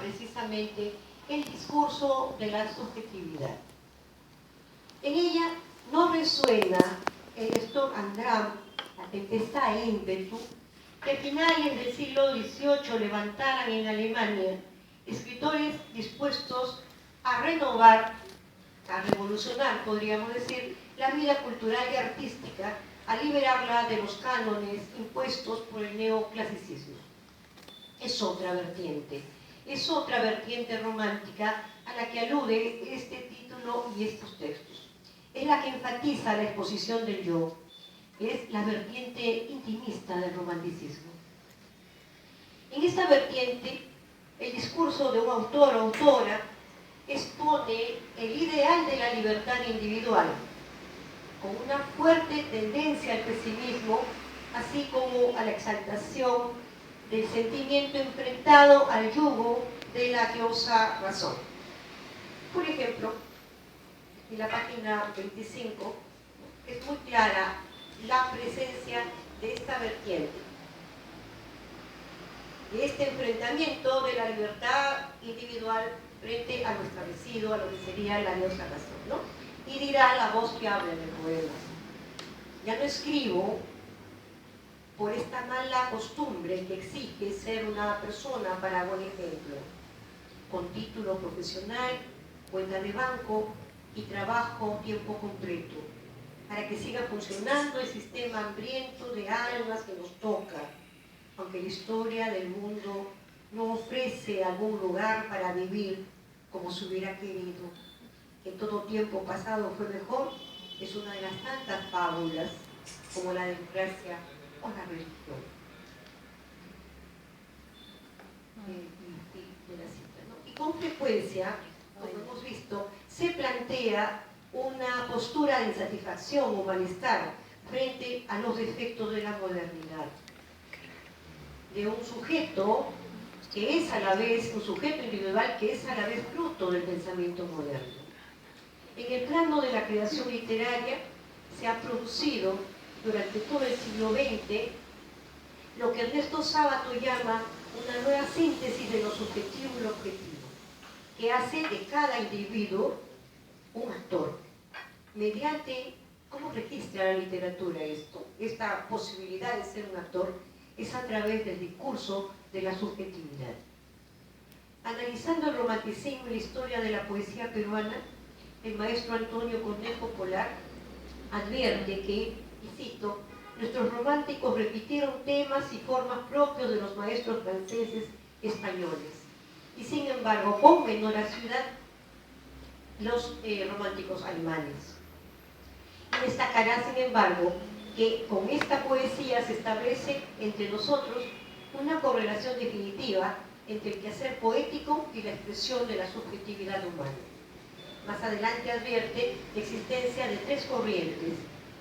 precisamente el discurso de la subjetividad. En ella no resuena el Sturm und Drang, la tempestad e ímpetu, que a finales del siglo XVIII levantaran en Alemania escritores dispuestos a renovar, a revolucionar, podríamos decir, la vida cultural y artística, a liberarla de los cánones impuestos por el neoclasicismo. Es otra vertiente romántica a la que alude este título y estos textos. Es la que enfatiza la exposición del yo, es la vertiente intimista del romanticismo. En esta vertiente, el discurso de un autor o autora expone el ideal de la libertad individual, con una fuerte tendencia al pesimismo, así como a la exaltación del sentimiento enfrentado al yugo de la diosa razón. Por ejemplo, en la página 25 es muy clara la presencia de esta vertiente, de este enfrentamiento de la libertad individual frente a lo establecido, a lo que sería la diosa razón, ¿no? Y dirá la voz que habla en el poema: ya no escribo por esta mala costumbre que exige ser una persona para buen ejemplo, con título profesional, cuenta de banco y trabajo tiempo completo, para que siga funcionando el sistema hambriento de almas que nos toca, aunque la historia del mundo no ofrece algún lugar para vivir como se hubiera querido, que todo tiempo pasado fue mejor, es una de las tantas fábulas como la democracia o la religión. De la cita, ¿no? Y con frecuencia, como hemos visto, se plantea una postura de insatisfacción o malestar frente a los defectos de la modernidad, de un sujeto que es a la vez, un sujeto individual que es a la vez fruto del pensamiento moderno. En el plano de la creación literaria se ha producido durante todo el siglo XX lo que Ernesto Sábato llama una nueva síntesis de lo subjetivo y lo objetivo, que hace de cada individuo un actor. Mediante, ¿cómo registra la literatura esto? Esta posibilidad de ser un actor es a través del discurso de la subjetividad. Analizando el romanticismo y la historia de la poesía peruana, el maestro Antonio Cornejo Polar advierte que, y cito, nuestros románticos repitieron temas y formas propios de los maestros franceses españoles, y sin embargo, con menor ciudad, los románticos alemanes. Y destacará, sin embargo, que con esta poesía se establece entre nosotros una correlación definitiva entre el quehacer poético y la expresión de la subjetividad humana. Más adelante advierte la existencia de tres corrientes: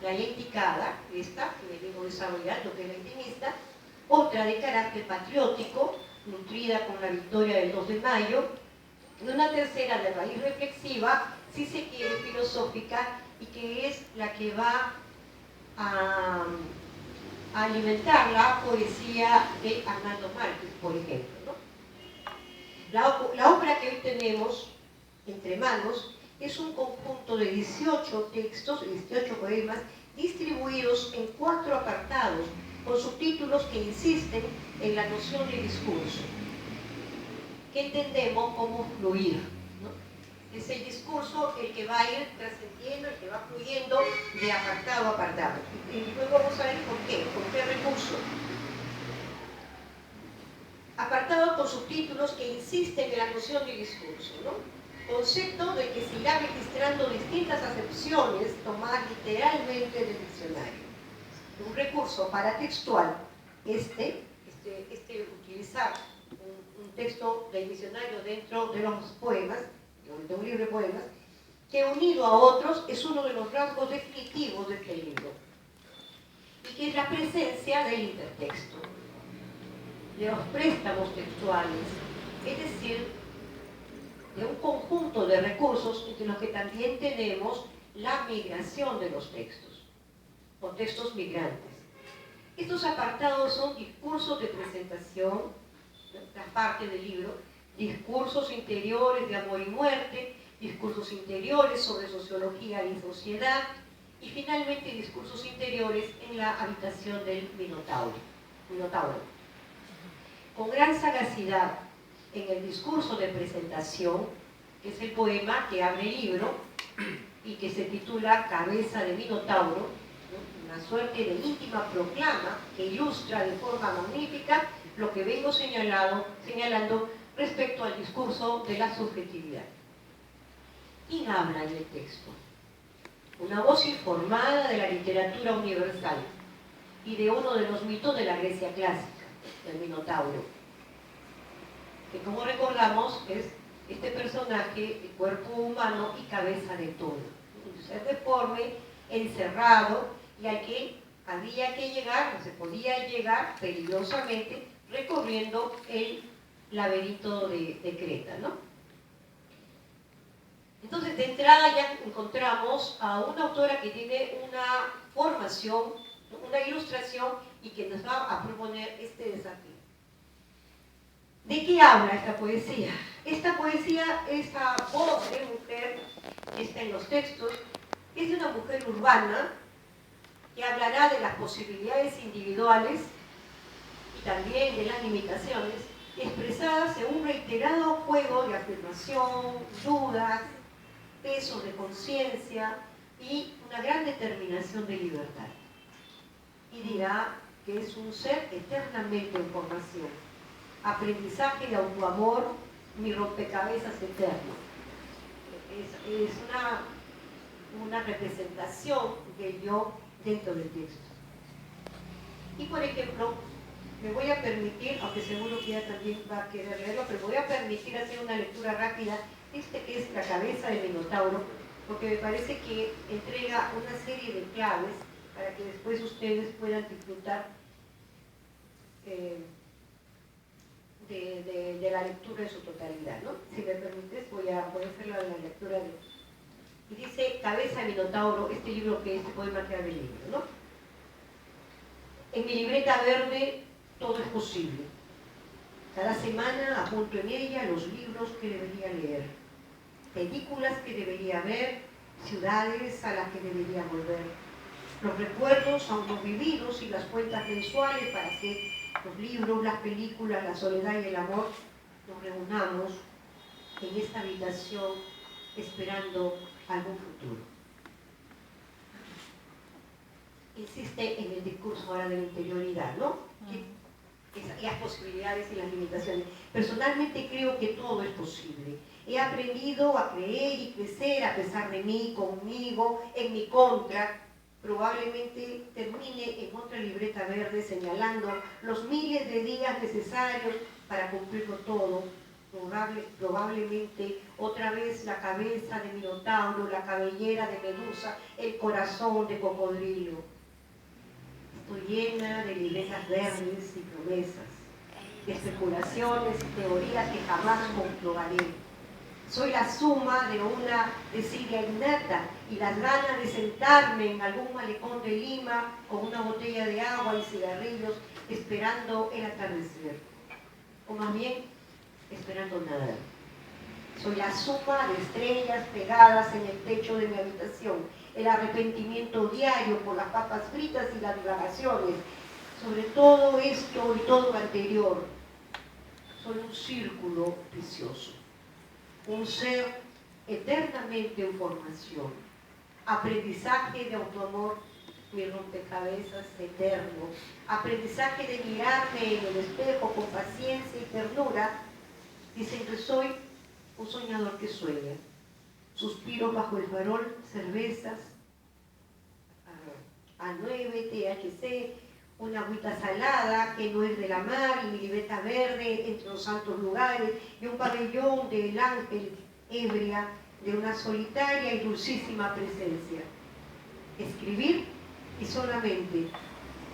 la ya indicada, esta que venimos desarrollando, que es la intimista; otra de carácter patriótico, nutrida con la victoria del 2 de mayo, y una tercera de raíz reflexiva, si se quiere filosófica, y que es la que va a alimentar la poesía de Arnaldo Márquez, por ejemplo, ¿no? La obra que hoy tenemos entre manos es un conjunto de 18 textos, 18 poemas, distribuidos en 4 apartados, con subtítulos que insisten en la noción de discurso, que entendemos como fluir, ¿no? Es el discurso el que va a ir trascendiendo, el que va fluyendo de apartado a apartado. Y luego vamos a ver por qué, con qué recurso. Apartado con subtítulos que insisten en la noción de discurso, ¿no? Concepto de que se irá registrando distintas acepciones tomadas literalmente del diccionario. Un recurso paratextual, utilizar un texto del diccionario dentro de los poemas, de un libro de poemas, que unido a otros es uno de los rasgos definitivos de este libro, y que es la presencia del intertexto, de los préstamos textuales, es decir, de un conjunto de recursos entre los que también tenemos la migración de los textos, o textos migrantes. Estos apartados son discursos de presentación, la parte del libro, discursos interiores de amor y muerte, discursos interiores sobre sociología y sociedad, y finalmente discursos interiores en la habitación del Minotauro. Con gran sagacidad en el discurso de presentación, que es el poema que abre el libro y que se titula Cabeza de Minotauro, ¿no? Una suerte de íntima proclama que ilustra de forma magnífica lo que vengo señalando respecto al discurso de la subjetividad. ¿Quién habla en el texto? Una voz informada de la literatura universal y de uno de los mitos de la Grecia clásica, el Minotauro, que como recordamos es este personaje de cuerpo humano y cabeza de todo, un ser deforme, encerrado, y al que había que llegar, o se podía llegar peligrosamente recorriendo el laberinto de Creta, ¿no? Entonces, de entrada ya encontramos a una autora que tiene una formación, una ilustración, y que nos va a proponer este desafío. ¿De qué habla esta poesía? Esta poesía, esta voz de mujer, está en los textos, es de una mujer urbana que hablará de las posibilidades individuales y también de las limitaciones expresadas en un reiterado juego de afirmación, dudas, pesos de conciencia y una gran determinación de libertad. Y dirá que es un ser eternamente en formación, aprendizaje de autoamor, mi rompecabezas eterno. Es una representación del yo dentro del texto. Y por ejemplo, me voy a permitir, aunque seguro que ella también va a querer leerlo, pero voy a permitir hacer una lectura rápida de este que es La cabeza del Minotauro, porque me parece que entrega una serie de claves para que después ustedes puedan disfrutar de la lectura en su totalidad, ¿no? Si me permites, voy a hacer la lectura de... Y dice, Cabeza de Minotauro, este poema que abre el libro, ¿no? En mi libreta verde todo es posible. Cada semana apunto en ella los libros que debería leer, películas que debería ver, ciudades a las que debería volver, los recuerdos aún no vividos y las cuentas mensuales para que los libros, las películas, la soledad y el amor nos reunamos en esta habitación esperando algún futuro. Insiste en el discurso ahora de la interioridad, ¿no? Las posibilidades y las limitaciones. Personalmente creo que todo es posible. He aprendido a creer y crecer a pesar de mí, conmigo, en mi contra. Probablemente termine en otra libreta verde señalando los miles de días necesarios para cumplirlo todo. Probablemente otra vez la cabeza de Minotauro, la cabellera de Medusa, el corazón de cocodrilo. Estoy llena de libretas verdes y promesas, de especulaciones y teorías que jamás comprobaré. Soy la suma de una desidia innata y las ganas de sentarme en algún malecón de Lima con una botella de agua y cigarrillos esperando el atardecer. O más bien, esperando nada. Soy la suma de estrellas pegadas en el techo de mi habitación, el arrepentimiento diario por las papas fritas y las divagaciones. Sobre todo esto y todo lo anterior, soy un círculo vicioso. Un ser eternamente en formación, aprendizaje de autoamor, mi rompecabezas eterno, aprendizaje de mirarme en el espejo con paciencia y ternura. Dicen que soy un soñador que sueña, suspiro bajo el farol, cervezas, A9, THC, una agüita salada que no es de la mar, y mi libreta verde entre los santos lugares, y un pabellón del ángel ebria de una solitaria y dulcísima presencia. Escribir y solamente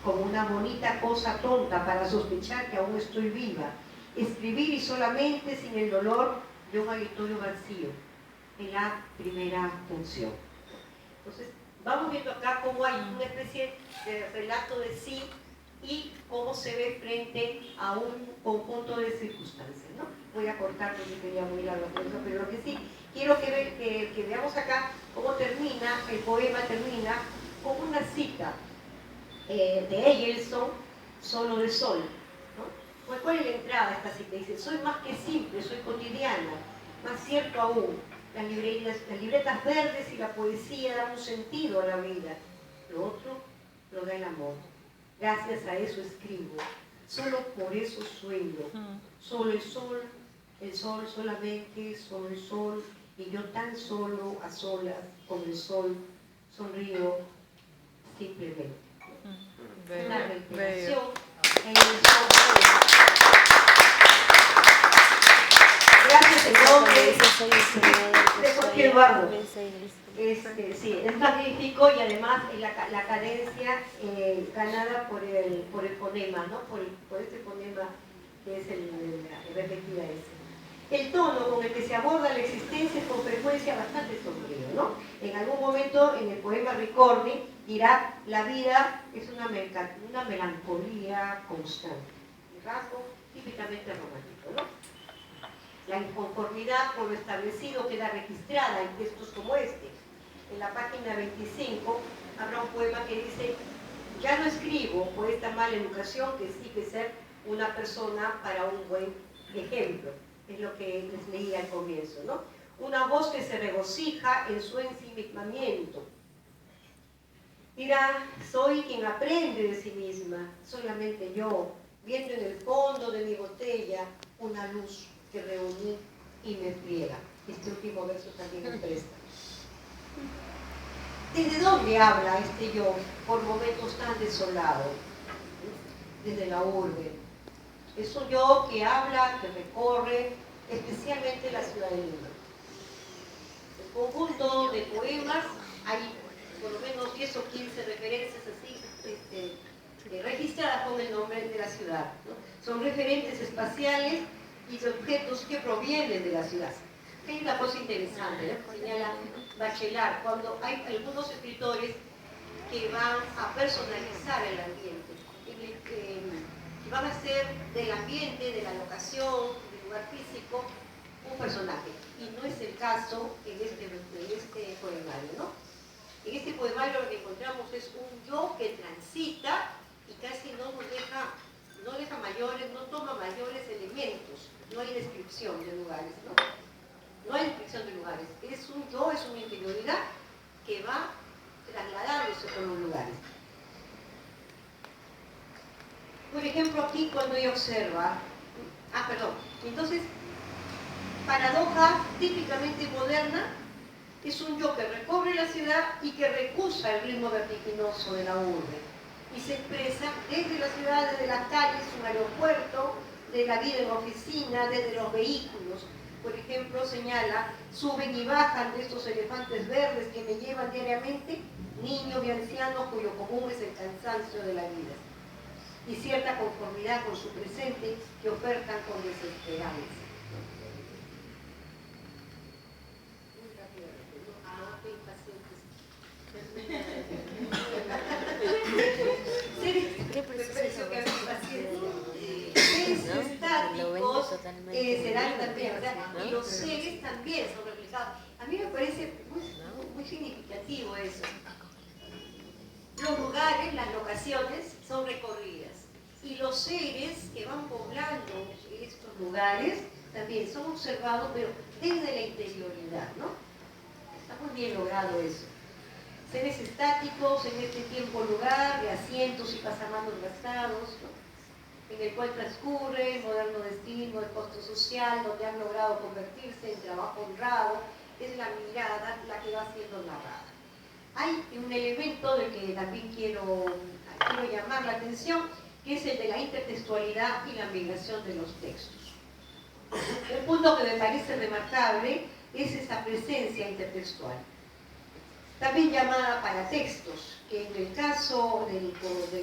como una bonita cosa tonta para sospechar que aún estoy viva. Escribir y solamente sin el dolor de un auditorio vacío en la primera función. Entonces, vamos viendo acá cómo hay una especie de relato de sí y cómo se ve frente a un conjunto de circunstancias, ¿no? Voy a cortar porque sería muy largo, pero lo que sí quiero que veamos acá cómo termina, el poema termina con una cita de Eggelson, Solo de Sol, ¿no? ¿Cuál es la entrada de esta cita? Dice: soy más que simple, soy cotidiana, más cierto aún, las libretas verdes y la poesía dan un sentido a la vida, lo otro lo da el amor. Gracias a eso escribo, solo por eso sueño. Solo el sol solamente, solo el sol, y yo tan solo, a solas, con el sol, sonrío simplemente. Una reiteración en el sol. Gracias, el nombre de Jorge Eduardo. Sí, es magnífico, y además la cadencia ganada por el fonema, ¿no? por este fonema que es el repetida ese. El tono con el que se aborda la existencia es con frecuencia bastante sombrío, ¿no? En algún momento en el poema Ricordi dirá: la vida es una melancolía constante, un rasgo típicamente romántico, ¿no? La inconformidad por lo establecido queda registrada en textos como este. En la página 25 habrá un poema que dice: ya no escribo por esta mala educación que exige ser una persona para un buen ejemplo. Es lo que les leía al comienzo, ¿no? Una voz que se regocija en su ensimismamiento. Dirá: soy quien aprende de sí misma, solamente yo, viendo en el fondo de mi botella una luz que reuní y me friega. Este último verso también me presta. ¿Desde dónde habla este yo por momentos tan desolado? Desde la urbe. Es un yo que habla, que recorre especialmente la ciudad de Lima. El conjunto de poemas, hay por lo menos 10 o 15 referencias así registradas con el nombre de la ciudad, ¿no? Son referentes espaciales y de objetos que provienen de la ciudad. Hay una cosa interesante, ¿no? Señala Bachelard, cuando hay algunos escritores que van a personalizar el ambiente, que van a hacer del ambiente, de la locación, del lugar físico, un personaje. Y no es el caso en este poemario, ¿no? En este poemario lo que encontramos es un yo que transita y casi no deja mayores, no toma mayores elementos. No hay descripción de lugares, ¿no? No hay descripción de lugares. Es un yo, es una interioridad que va trasladándose por los lugares. Por ejemplo, aquí cuando ella observa, entonces, paradoja típicamente moderna, es un yo que recorre la ciudad y que recusa el ritmo vertiginoso de la urbe y se expresa desde la ciudad, desde las calles, un aeropuerto, de la vida en la oficina, desde los vehículos. Por ejemplo, señala: suben y bajan de estos elefantes verdes que me llevan diariamente niños y ancianos cuyo común es el cansancio de la vida y cierta conformidad con su presente que ofertan con desesperanza. Seres estáticos serán también, ¿verdad? Y los seres también son reflejados. A mí me parece muy significativo eso. Los lugares, las locaciones son recorridas y los seres que van poblando estos lugares también son observados, pero desde la interioridad, ¿no? Está muy bien logrado eso. Seres estáticos en este tiempo-lugar, de asientos y pasamanos gastados, ¿no? En el cual transcurre el moderno destino, el costo social, donde han logrado convertirse en trabajo honrado, es la mirada la que va siendo narrada. Hay un elemento del que también quiero llamar la atención, que es el de la intertextualidad y la migración de los textos. Un punto que me parece remarcable es esa presencia intertextual, también llamada paratextos, que en el caso del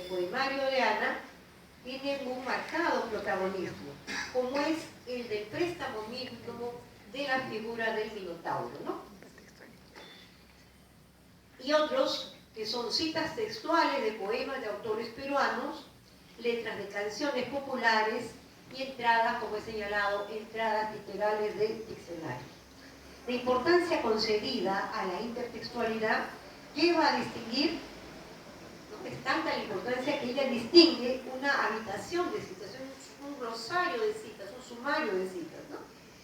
poemario de Ana tienen un marcado protagonismo, como es el del préstamo mismo de la figura del Minotauro, ¿no? Y otros que son citas textuales de poemas de autores peruanos letras de canciones populares y entradas, como he señalado, entradas literales del diccionario. La importancia concedida a la intertextualidad lleva a distinguir, ¿no? Es tanta la importancia que ella distingue una habitación de citas, un rosario de citas, un sumario de citas, ¿no?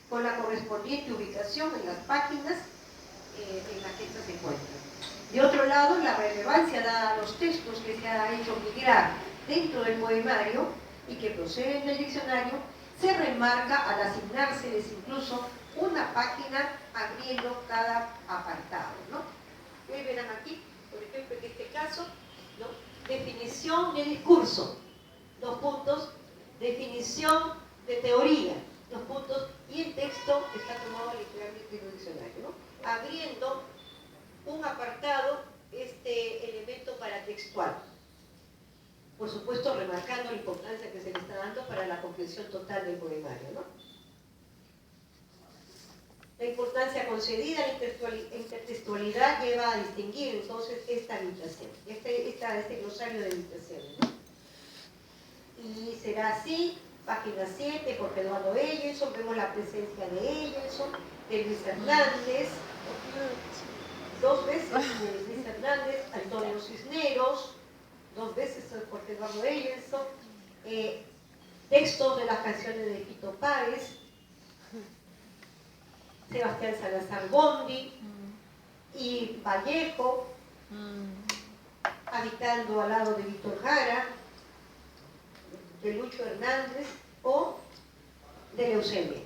Con la correspondiente ubicación en las páginas en las que éstas se encuentran. De otro lado, la relevancia dada a los textos que se ha hecho migrar dentro del poemario y que proceden del diccionario, se remarca al asignárseles incluso una página abriendo cada apartado, ¿no? Ustedes verán aquí, por ejemplo, en este caso, ¿no? Definición de discurso, 2 puntos, definición de teoría, 2 puntos, y el texto está tomado literalmente del diccionario, ¿no? Abriendo un apartado, este elemento paratextual. Por supuesto, remarcando la importancia que se le está dando para la comprensión total del poemario, ¿no? La importancia concedida a la intertextualidad lleva a distinguir entonces esta limitación, este glosario de limitaciones, ¿no? Y será así, página 7, Jorge Eduardo Ellenson, vemos la presencia de Ellenson, de Luis Hernández, 2 veces de Luis Hernández, Antonio Cisneros, 2 veces Jorge Eduardo Ellenson, textos de las canciones de Fito Páez, Sebastián Salazar Bondi y Vallejo, habitando al lado de Víctor Jara, de Lucho Hernández o de Leucemia.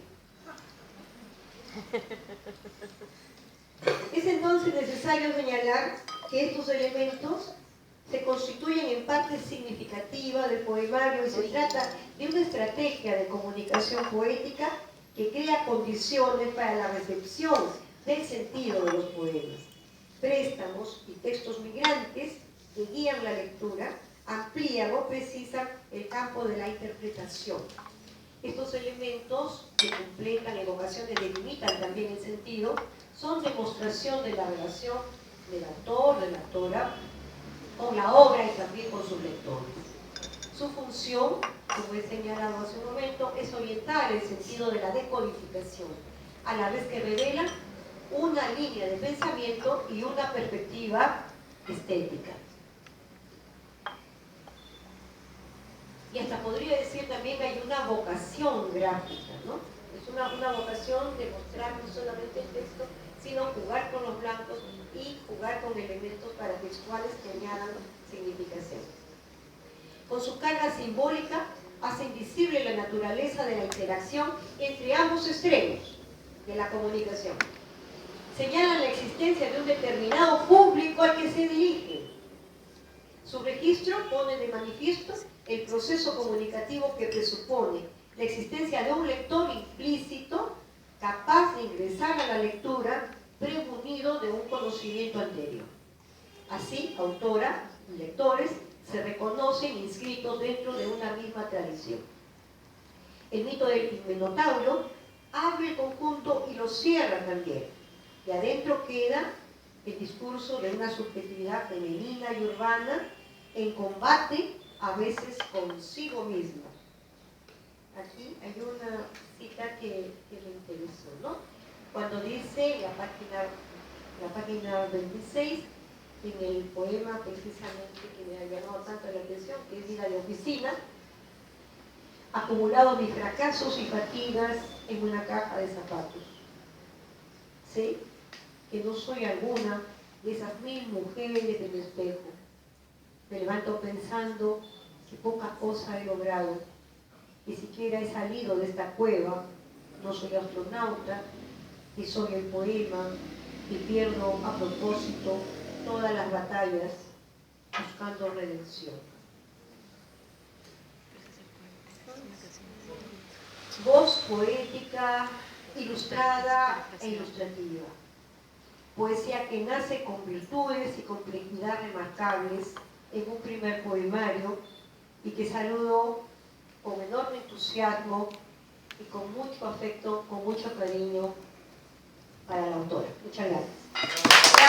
Es entonces necesario señalar que estos elementos se constituyen en parte significativa del poemario y se trata de una estrategia de comunicación poética que crea condiciones para la recepción del sentido de los poemas. Préstamos y textos migrantes que guían la lectura, amplían o precisan el campo de la interpretación. Estos elementos que completan, en ocasiones delimitan también el sentido, son demostración de la relación del autor, de la autora, con la obra y también con sus lectores. Su función, como he señalado hace un momento, es orientar el sentido de la decodificación, a la vez que revela una línea de pensamiento y una perspectiva estética. Y hasta podría decir también que hay una vocación gráfica, ¿no? Es una vocación de mostrar no solamente el texto, sino jugar con los blancos y jugar con elementos paratextuales que añadan significación. Con su carga simbólica, hacen visible la naturaleza de la interacción entre ambos extremos de la comunicación. Señalan la existencia de un determinado público al que se dirigen. Su registro pone de manifiesto el proceso comunicativo que presupone la existencia de un lector implícito capaz de ingresar a la lectura premunido de un conocimiento anterior. Así, autora y lectores se reconocen inscritos dentro de una misma tradición. El mito del Minotauro abre el conjunto y lo cierra también. Y adentro queda el discurso de una subjetividad femenina y urbana en combate a veces consigo misma. Aquí hay una cita que me interesó, ¿no? Cuando dice la página 26, en el poema precisamente que me ha llamado tanto la atención, que es Vida de Oficina, acumulado mis fracasos y fatigas en una caja de zapatos. Sé que no soy alguna de esas 1000 mujeres del espejo. Me levanto pensando que poca cosa he logrado, ni siquiera he salido de esta cueva, no soy astronauta, y soy el poema, y pierdo a propósito todas las batallas buscando redención. Voz poética, ilustrada e ilustrativa. Poesía que nace con virtudes y complejidad remarcables en un primer poemario y que saludo con enorme entusiasmo y con mucho afecto, con mucho cariño para la autora. Muchas gracias.